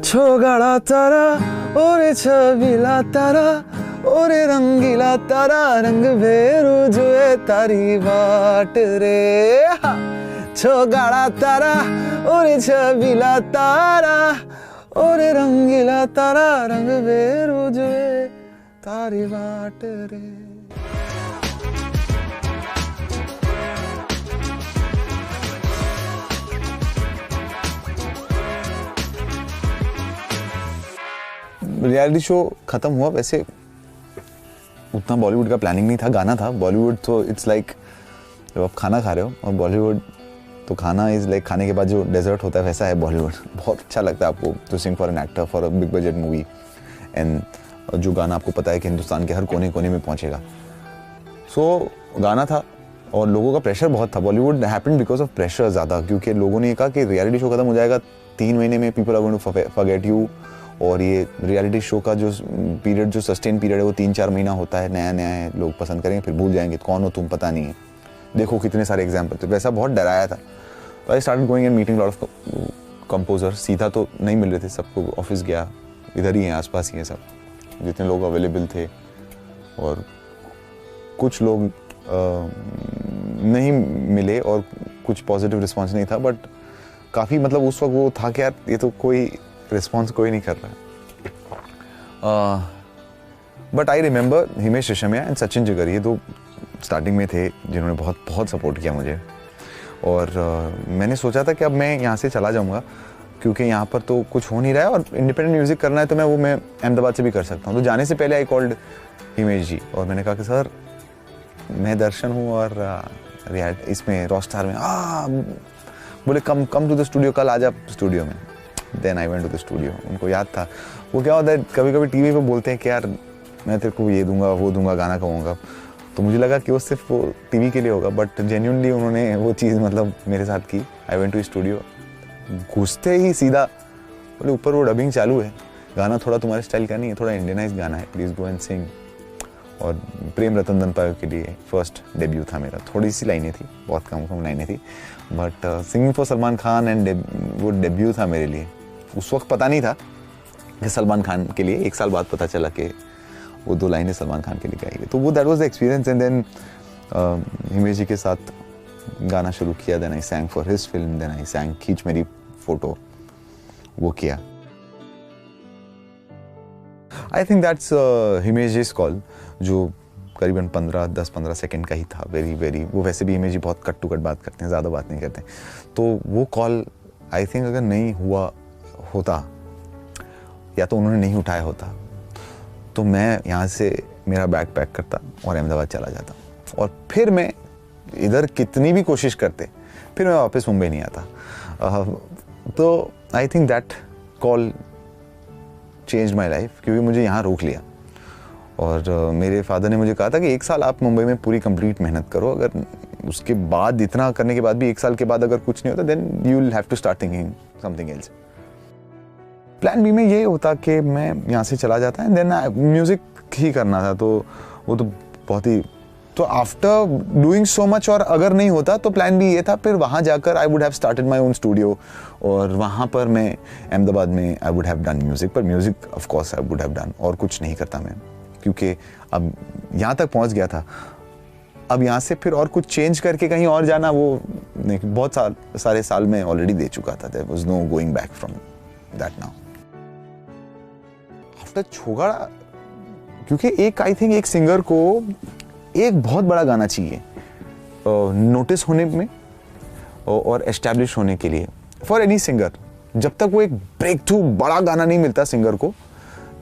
छोगाड़ा तारा ओरे छबीला तारा ओरे रंगीला तारा रंग भेरू जुए तारी बाट रे। छोगाड़ा तारा ओरे छबीला तारा ओरे रंगीला तारा रंग भेरू जुए तारी बाट रे। रियलिटी शो खत्म हुआ, वैसे उतना बॉलीवुड का प्लानिंग नहीं था, गाना था। बॉलीवुड तो इट्स लाइक जब आप खाना खा रहे हो, और बॉलीवुड तो खाना इज लाइक खाने के बाद जो डेजर्ट होता है वैसा है बॉलीवुड। बहुत अच्छा लगता है आपको to sing for an actor for a big budget movie, and जो गाना आपको पता है कि हिंदुस्तान के हर कोने कोने में पहुंचेगा। सो गाना था और लोगों का प्रेशर बहुत था। Bollywood happened because of pressure ज़्यादा, क्योंकि लोगों ने कहा कि रियलिटी शो खत्म हो जाएगा 3 महीने में, people are going to forget you. और ये रियलिटी शो का जो पीरियड, जो सस्टेन पीरियड है वो 3-4 महीना होता है। नया नया है, लोग पसंद करेंगे, फिर भूल जाएंगे कौन हो तुम, पता नहीं है। देखो कितने सारे एग्जाम्पल थे, वैसा बहुत डराया था। तो I started going and meeting lot of composer. सीधा तो नहीं मिल रहे थे, सबको ऑफिस गया, इधर ही हैं, आसपास ही हैं सब, जितने लोग अवेलेबल थे। और कुछ लोग नहीं मिले और कुछ पॉजिटिव रिस्पॉन्स नहीं था, बट काफ़ी मतलब उस वक्त वो था कि यार ये तो कोई रिस्पॉन्स कोई नहीं कर रहा है। But I remember Himesh Reshammiya and Sachin Jigar, ये दो स्टार्टिंग में थे जिन्होंने बहुत बहुत सपोर्ट किया मुझे। और मैंने सोचा था कि अब मैं यहाँ से चला जाऊँगा, क्योंकि यहाँ पर तो कुछ हो नहीं रहा है और इंडिपेंडेंट म्यूज़िक करना है तो मैं अहमदाबाद से भी कर सकता हूँ। तो जाने से पहले आई कॉल्ड हिमेश जी और मैंने कहा कि सर मैं दर्शन हूँ और इसमें रॉकस्टार में बोले कम टू द स्टूडियो, कल आ जा स्टूडियो में। Then I went to the studio. उनको याद था, वो क्या होता है कभी कभी टीवी पे बोलते हैं कि यार मैं तेरे को ये दूंगा वो दूंगा, गाना गाऊंगा, तो मुझे लगा कि वो सिर्फ वो टीवी के लिए होगा, बट जेन्युइनली उन्होंने वो चीज़ मतलब मेरे साथ की। आई वेंट टू स्टूडियो, घुसते ही सीधा बोले ऊपर वो डबिंग चालू है, गाना थोड़ा तुम्हारे स्टाइल का नहीं है, थोड़ा इंडियनाइज गाना है, प्लीज़ गो एंड सिंग। और प्रेम रतन दनपायो के लिए फर्स्ट डेब्यू था मेरा। थोड़ी सी लाइनें थी, बहुत कम लाइनें थी, but singing for Salman Khan and वो डेब्यू था मेरे लिए। उस वक्त पता नहीं था कि सलमान खान के लिए, 1 साल बाद पता चला कि वो 2 लाइनें सलमान खान के लिए गाई गई। तो वो that was the experience. And then Himesh ji के साथ गाना शुरू किया। Then I sang for his film, then I sang खींच मेरी फोटो, वो किया। आई थिंक दैट्स हिमेश जी's कॉल, जो करीबन 10-15 सेकंड का ही था। वेरी वो वैसे भी हिमेश जी बहुत कट टू कट बात करते हैं, ज़्यादा बात नहीं करते। तो वो कॉल आई थिंक अगर नहीं हुआ होता या तो उन्होंने नहीं उठाया होता, तो मैं यहाँ से मेरा बैग पैक करता और अहमदाबाद चला जाता, और फिर मैं इधर कितनी भी कोशिश करते फिर मैं वापस मुंबई नहीं आता। तो I think that call change my life, क्योंकि मुझे यहाँ रोक लिया। और मेरे फादर ने मुझे कहा था कि 1 साल आप मुंबई में पूरी कंप्लीट मेहनत करो, अगर उसके बाद इतना करने के बाद भी 1 साल के बाद अगर कुछ नहीं होता, then you will have to start thinking something else. Plan B में ये होता कि मैं यहाँ से चला जाता है, देन म्यूज़िक ही करना था। तो वो तो बहुत ही, तो आफ्टर डूइंग सो मच, और अगर नहीं होता तो प्लान बी ये था फिर वहाँ जाकर I would have started my own studio, और वहाँ पर मैं अहमदाबाद में I would have done music. पर music of course I would have done, और कुछ नहीं करता मैं, क्योंकि अब यहाँ तक पहुँच गया था। अब यहाँ से फिर और कुछ चेंज करके कहीं और जाना, वो नहीं, बहुत सारे साल में ऑलरेडी दे चुका था। There was no going back from that now. After Chogada, क्योंकि एक आई थिंक एक सिंगर को एक बहुत बड़ा गाना चाहिए नोटिस होने में और एस्टैब्लिश होने के लिए, फॉर एनी सिंगर। जब तक वो एक ब्रेक थ्रू बड़ा गाना नहीं मिलता सिंगर को,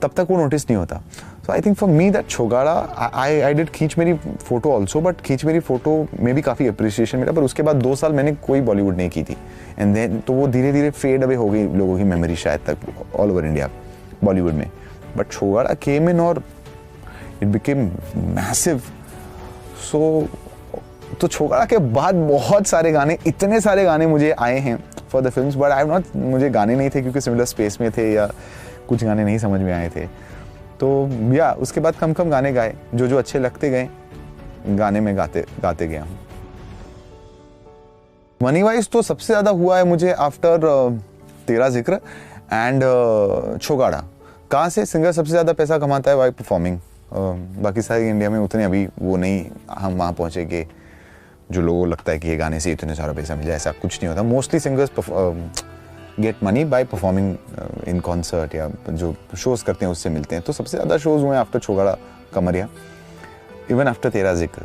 तब तक वो नोटिस नहीं होता। So I think for me that Chogada, I did खींच मेरी फोटो ऑल्सो, बट खींच मेरी फोटो में भी काफ़ी अप्रिसिएशन मिला। पर उसके बाद 2 साल मैंने कोई बॉलीवुड नहीं की थी, एंड देन तो वो धीरे धीरे फेड अवे हो गई लोगों की मेमोरी शायद तक ऑल ओवर इंडिया बॉलीवुड में। बट छोगाड़ा केम इन और इट बिकेम मैसिव। सो तो छोगाड़ा के बाद बहुत सारे गाने, इतने सारे गाने मुझे आए हैं for the films, but I have not, मुझे गाने नहीं थे क्योंकि सिमिलर स्पेस में थे या कुछ गाने नहीं समझ में आए थे। तो या उसके बाद कम गाने गाए, जो अच्छे लगते गए गाने में गाते गया हूँ। मनी वाइज तो सबसे ज़्यादा हुआ है मुझे आफ्टर तेरा जिक्र एंड छोगाड़ा कहाँ से सिंगर सबसे ज़्यादा पैसा कमाता है बाय परफॉर्मिंग। बाकी सारी इंडिया में उतने अभी वो नहीं हम वहाँ पहुँचे कि जो लोगों को लगता है कि ये गाने से इतने सारा पैसा मिल जाए, ऐसा कुछ नहीं होता। Mostly singers get money by performing in concert या जो शोज़ करते हैं उससे मिलते हैं। तो सबसे ज़्यादा शोज़ हुए आफ्टर छोगाड़ा कमरिया, इवन आफ्टर तेरा जिक्र।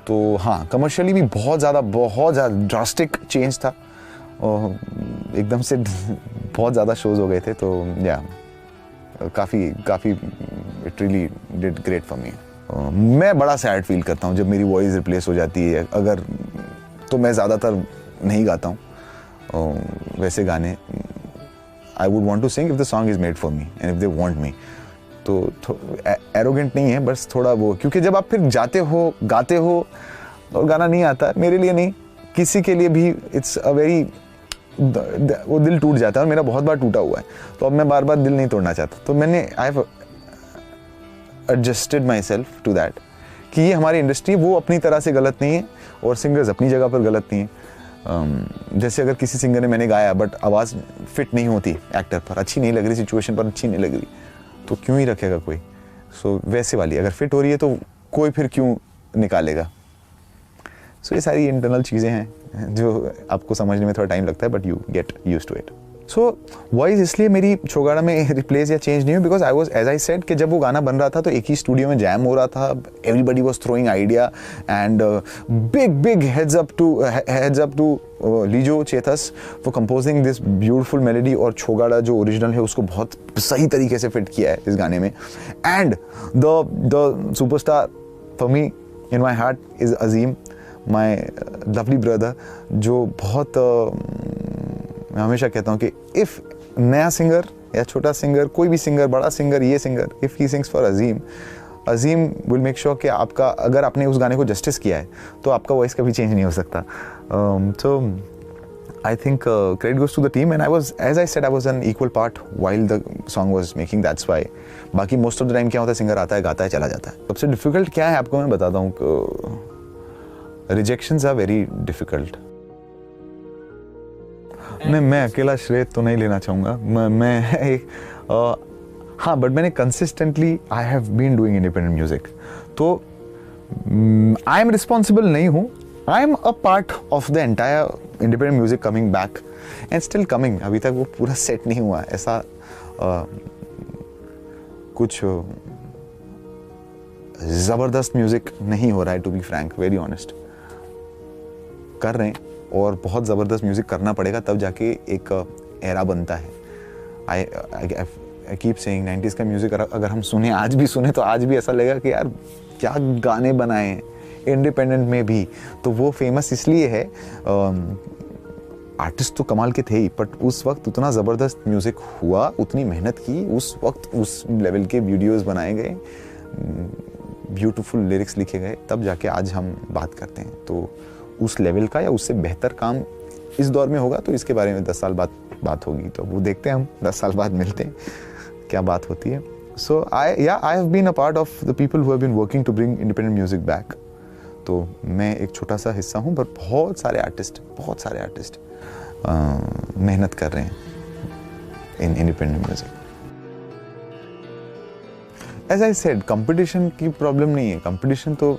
तो हाँ, कमर्शियली भी बहुत ज़्यादा ड्रास्टिक चेंज था और एकदम से बहुत ज़्यादा शोज़ हो गए थे। तो या काफ़ी it really did great for me. मैं बड़ा सैड फील करता हूँ जब मेरी वॉइस रिप्लेस हो जाती है। अगर तो मैं ज़्यादातर नहीं गाता हूँ वैसे गाने। I would want to sing if the song is made for me and if they want me. तो एरोगेंट नहीं है, बस थोड़ा वो, क्योंकि जब आप फिर जाते हो गाते हो और गाना नहीं आता, मेरे लिए नहीं किसी के लिए भी इट्स अ वेरी, वो दिल टूट जाता है और मेरा बहुत बार टूटा हुआ है। तो अब मैं बार बार दिल नहीं तोड़ना चाहता। तो मैंने I have adjusted my myself to that ये हमारी इंडस्ट्री, वो अपनी तरह से गलत नहीं है और सिंगर्स अपनी जगह पर गलत नहीं है। जैसे अगर किसी सिंगर ने मैंने गाया बट आवाज़ फिट नहीं होती एक्टर पर, अच्छी नहीं लग रही, सिचुएशन पर अच्छी नहीं लग रही, तो क्यों ही रखेगा कोई। सो वैसे वाली अगर फिट हो रही है तो कोई फिर क्यों निकालेगा। सो ये सारी इंटरनल चीज़ें हैं जो आपको समझने में थोड़ा टाइम लगता है, but you get used to it. So voice इसलिए मेरी छोगाड़ा में रिप्लेस या चेंज नहीं हुई because I was, as I said, कि जब वो गाना बन रहा था तो एक ही स्टूडियो में जैम हो रहा था, everybody was throwing idea and big heads up to Lijo Chetas for composing this beautiful melody. और छोगाड़ा जो ओरिजिनल है उसको बहुत सही तरीके से फिट किया है इस गाने में। And the superstar for me in my heart is Azeem, my lovely brother, जो बहुत मैं हमेशा कहता हूँ कि इफ़ नया सिंगर या छोटा सिंगर, कोई भी सिंगर, बड़ा सिंगर, ये singer, if he sings for Azeem will make sure कि आपका, अगर आपने उस गाने को जस्टिस किया है तो आपका वॉइस कभी चेंज नहीं हो सकता। So I think credit goes to the team and I was, as I said, I was an equal part while the song was making, that's why. बाकी मोस्ट ऑफ द टाइम क्या होता है, singer आता है, गाता है, चला जाता है। सबसे डिफिकल्ट क्या है आपको मैं बताता हूँ, रिजेक्शंस आर वेरी डिफिकल्ट। मैं अकेला श्रेय तो नहीं लेना चाहूँगा, मैं एक हाँ, बट मैंने consistently I have been doing independent music, तो आई एम रिस्पॉन्सिबल नहीं हूँ, I am a part of the entire independent music coming back and still coming. अभी तक वो पूरा सेट नहीं हुआ, ऐसा कुछ ज़बरदस्त म्यूजिक नहीं हो रहा है, to be frank, very honest. कर रहे हैं और बहुत ज़बरदस्त म्यूज़िक करना पड़ेगा तब जाके एक एरा बनता है। आई कीप सेइंग 90s का म्यूज़िक अगर हम सुने, आज भी सुने, तो आज भी ऐसा लगेगा कि यार क्या गाने बनाए हैं इंडिपेंडेंट में भी। तो वो फेमस इसलिए है, आर्टिस्ट तो कमाल के थे ही, बट उस वक्त उतना ज़बरदस्त म्यूज़िक हुआ, उतनी मेहनत की, उस वक्त उस लेवल के वीडियोज़ बनाए गए, ब्यूटीफुल लिरिक्स लिखे गए, तब जाके आज हम बात करते हैं। तो उस लेवल का या उससे बेहतर काम इस दौर में होगा तो इसके बारे में 10 साल बाद बात होगी। तो वो देखते हैं, हम 10 साल बाद मिलते हैं, क्या बात होती है। So I have been a part of the people who have been working to bring independent music back. तो मैं एक छोटा सा हिस्सा हूँ, पर बहुत सारे आर्टिस्ट मेहनत कर रहे हैं in independent music. As I said, competition की प्रॉब्लम नहीं है। कंपटीशन तो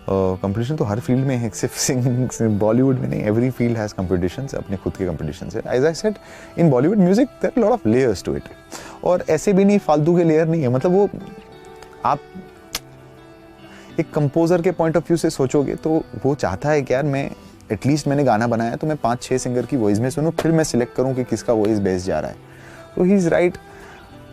कंपटीशन तो हर फील्ड में है, सिर्फ सिंगिंग बॉलीवुड में नहीं, एवरी फील्ड हैज़ कंपटीशन, अपने खुद के कंपटीशन है। As I said, in Bollywood music there are lot of layers to it, और ऐसे भी नहीं फालतू के लेयर नहीं है। मतलब वो आप एक कंपोजर के पॉइंट ऑफ व्यू से सोचोगे तो वो चाहता है कि यार मैं एटलीस्ट मैंने गाना बनाया तो मैं 5-6 सिंगर की वॉइस में सुनूं, फिर मैं सिलेक्ट करूं कि किसका वॉइस बेस्ट जा रहा है। तो ही इज़ राइट।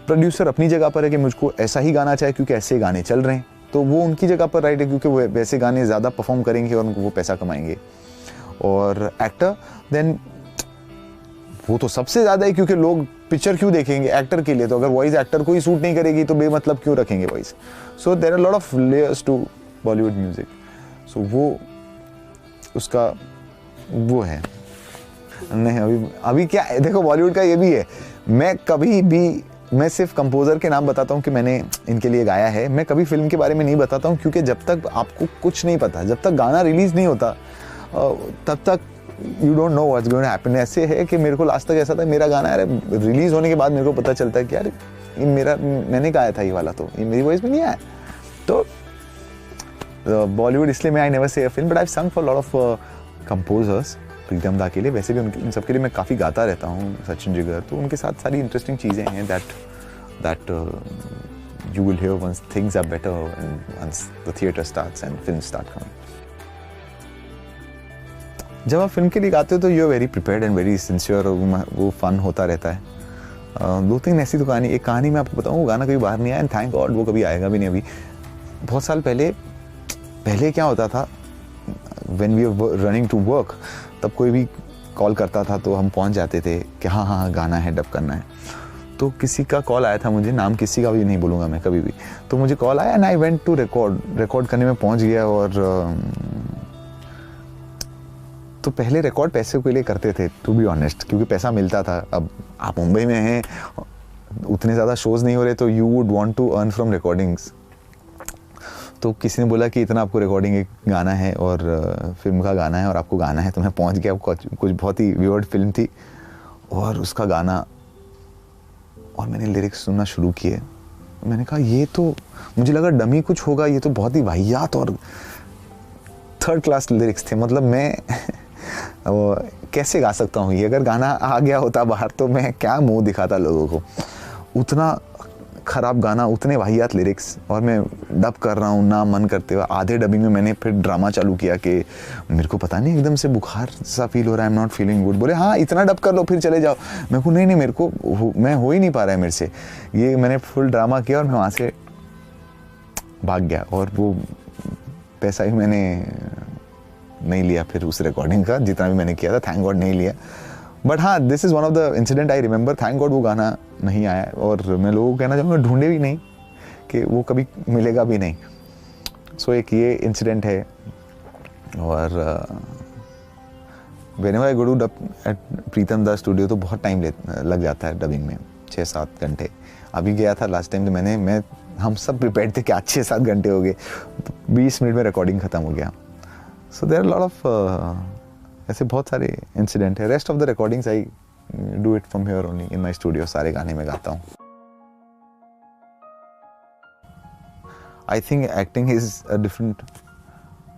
प्रोड्यूसर अपनी जगह पर है कि मुझको ऐसा ही गाना चाहिए क्योंकि ऐसे गाने चल रहे हैं, तो वो उनकी जगह पर राइट है क्योंकि वो वैसे गाने ज़्यादा परफॉर्म करेंगे और उनको वो पैसा कमाएंगे। और एक्टर देन वो तो सबसे ज़्यादा है क्योंकि लोग पिक्चर क्यों देखेंगे एक्टर के लिए, तो अगर वॉइस एक्टर को ही सूट नहीं करेगी तो बेमतलब क्यों रखेंगे voice. So there are lot of layers to Bollywood music. सो वो उसका वो है नहीं। अभी क्या है, देखो बॉलीवुड का ये भी है, मैं सिर्फ कंपोज़र के नाम बताता हूँ कि मैंने इनके लिए गाया है, मैं कभी फिल्म के बारे में नहीं बताता हूँ, क्योंकि जब तक आपको कुछ नहीं पता, जब तक गाना रिलीज़ नहीं होता तब तक you don't know what's going to happen. ऐसे है कि मेरे को लास्ट तक ऐसा था, मेरा गाना यार रिलीज होने के बाद मेरे को पता चलता है कि यार ये मेरा, मैंने गाया था ये वाला, तो ये मेरी वॉइस में नहीं आया। तो बॉलीवुड इसलिए मैं I never say a film, but I संग फॉर लॉट ऑफ कंपोजर्स, प्रीतम दा के लिए, वैसे भी उन सबके लिए मैं काफ़ी गाता रहता हूँ, सचिन जिगर, तो उनके साथ सारी इंटरेस्टिंग चीज़ें हैं that you will hear once things are better and once the theatre starts and films start coming. जब आप फिल्म के लिए गाते हो तो you are very prepared and very sincere, वो फन होता रहता है। 2-3 ऐसी तो कहानी, एक कहानी मैं आपको बताऊँ, वो गाना कभी बाहर नहीं आया एंड थैंक गॉड वो कभी आएगा भी नहीं अभी। बहुत साल पहले क्या होता था, when we were running to work, तब कोई भी कॉल करता था तो हम पहुंच जाते थे कि हाँ गाना है, डब करना है। तो किसी का कॉल आया था मुझे, नाम किसी का भी नहीं बोलूँगा मैं कभी भी, तो मुझे कॉल आया and I went to record करने में पहुंच गया। और तो पहले रिकॉर्ड पैसे के लिए करते थे, टू बी ऑनेस्ट, क्योंकि पैसा मिलता था। अब आप मुंबई में हैं, उतने ज़्यादा शोज़ नहीं हो रहे, तो you would want to earn from recordings. तो किसी ने बोला कि इतना आपको रिकॉर्डिंग, एक गाना है और फिल्म का गाना है और आपको गाना है, तो मैं पहुंच गया। कुछ बहुत ही वियर्ड फिल्म थी और उसका गाना, और मैंने लिरिक्स सुनना शुरू किए। मैंने कहा ये तो, मुझे लगा डमी कुछ होगा, ये तो बहुत ही वाहियात और थर्ड क्लास लिरिक्स थे। मतलब मैं कैसे गा सकता हूँ ये, अगर गाना आ गया होता बाहर तो मैं क्या मुंह दिखाता लोगों को। उतना ख़राब गाना, उतने वाहियात लिरिक्स, और मैं डब कर रहा हूँ ना मन करते हुए। आधे डबिंग में मैंने फिर ड्रामा चालू किया कि मेरे को पता नहीं, एकदम से बुखार सा फील हो रहा है, आई एम नॉट फीलिंग गुड। बोले हाँ इतना डब कर लो फिर चले जाओ। मैं को नहीं मेरे को मैं हो ही नहीं पा रहा है मेरे से ये। मैंने फुल ड्रामा किया और मैं वहाँ से भाग गया, और वो पैसा ही मैंने नहीं लिया फिर उस रिकॉर्डिंग का, जितना भी मैंने किया था, थैंक गॉड नहीं लिया। बट हाँ, this is one of the incident I remember. Thank God वो गाना नहीं आया, और मैं लोगों को कहना चाहूँगा ढूंढे भी नहीं कि वो कभी मिलेगा भी नहीं। सो एक ये इंसिडेंट है। और whenever I go to dub at Pritam da studio तो बहुत टाइम लग जाता है डबिंग में, 6-7 घंटे। अभी गया था लास्ट टाइम तो हम सब प्रिपेयर्ड थे कि आज 6-7 घंटे हो गए, 20 मिनट में रिकॉर्डिंग ख़त्म हो गया। So there are lot of ऐसे बहुत सारे इंसिडेंट है। Rest of the recordings I do it from here only in my studio, सारे गाने में गाता हूँ। I think acting is a different,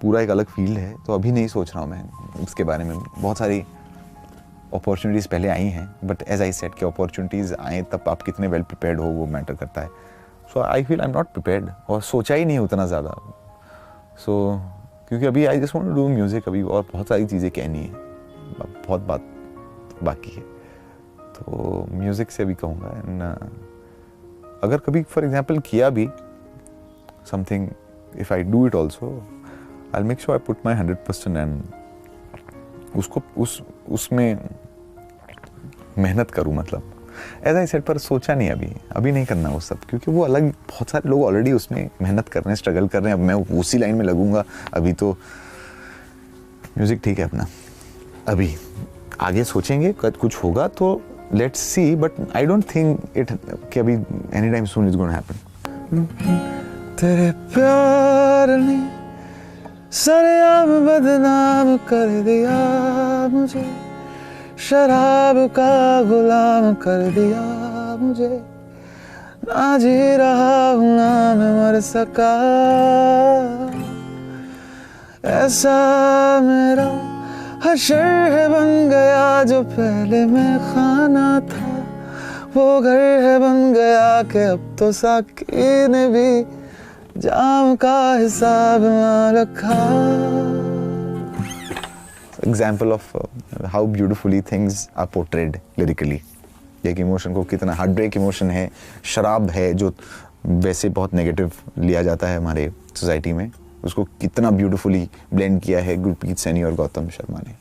पूरा एक अलग फील्ड है। तो अभी नहीं सोच रहा हूँ मैं इसके बारे में। बहुत सारी अपॉर्चुनिटीज़ पहले आई हैं, बट एज आई सेड कि अपॉर्चुनिटीज़ आए तब आप कितने वेल प्रिपेयर्ड हो वो मैटर करता है। So I feel I am not prepared, और सोचा ही नहीं उतना ज़्यादा। सो क्योंकि अभी I just want to do music अभी, और बहुत सारी चीज़ें कहनी है, बहुत बात बाकी है। तो म्यूज़िक से भी कहूँगा। एंड अगर कभी फॉर एग्जांपल किया भी something, if I do it also I will make sure I put my 100% and उसको उसमें मेहनत करूँ। मतलब एज आई सेड, पर सोचा नहीं अभी नहीं करना वो सब, क्योंकि वो अलग, बहुत सारे लोग ऑलरेडी उसमें मेहनत कर रहे हैं, स्ट्रगल कर रहे हैं। अब मैं उसी लाइन में लगूंगा। अभी तो म्यूज़िक ठीक है अपना, अभी आगे सोचेंगे कुछ होगा तो let's see, but I don't think it कि अभी any time soon is gonna happen. तेरे प्यार ने सरेआम बदनाम कर दिया मुझे, शराब का गुलाम कर दिया मुझे, ना जी रहा हूँ ना मैं मर सका। ऐसा मेरा हशर है बन गया जो पहले मैं खाना था, वो घर है बन गया कि अब तो साकी ने भी जाम का हिसाब ना रखा। Example of how beautifully things are portrayed lyrically. एक इमोशन को कितना, हार्ट ब्रेक इमोशन है, शराब है जो वैसे बहुत नेगेटिव लिया जाता है हमारे सोसाइटी में, उसको कितना ब्यूटीफुली ब्लेंड किया है गुरप्रीत सैनी और गौतम शर्मा ने।